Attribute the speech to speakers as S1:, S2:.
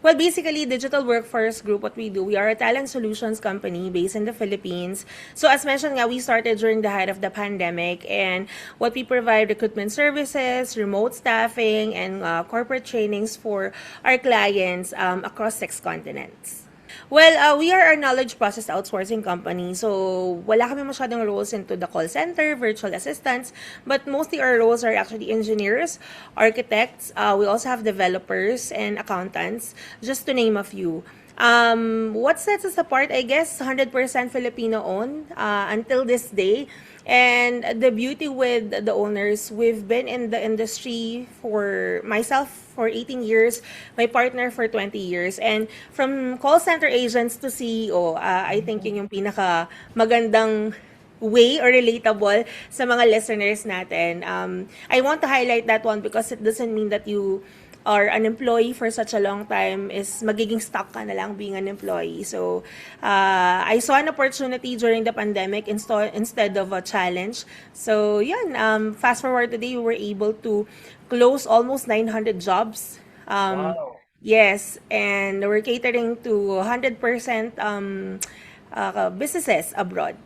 S1: Well, basically, Digital Workforce Group, what we do, we are a talent solutions company based in the Philippines. So as mentioned nga, we started during the height of the pandemic, and what we provide recruitment services, remote staffing, and corporate trainings for our clients across 6 continents. Well, we are a knowledge process outsourcing company. So, wala kami masyadong roles into the call center, virtual assistants, but mostly our roles are actually engineers, architects. We also have developers and accountants, just to name a few. What sets us apart, I guess, 100% Filipino owned until this day. And the beauty with the owners, we've been in the industry for myself for 18 years, my partner for 20 years. And from call center agents to CEO, I think yun yung pinaka magandang way or relatable sa mga listeners natin. I want to highlight that one because it doesn't mean that you are an employee for such a long time is magiging stuck ka na lang being an employee. So, I saw an opportunity during the pandemic instead of a challenge. So, yun, fast forward today, we were able to close almost 900 jobs.
S2: Wow.
S1: Yes, and we're catering to 100% businesses abroad.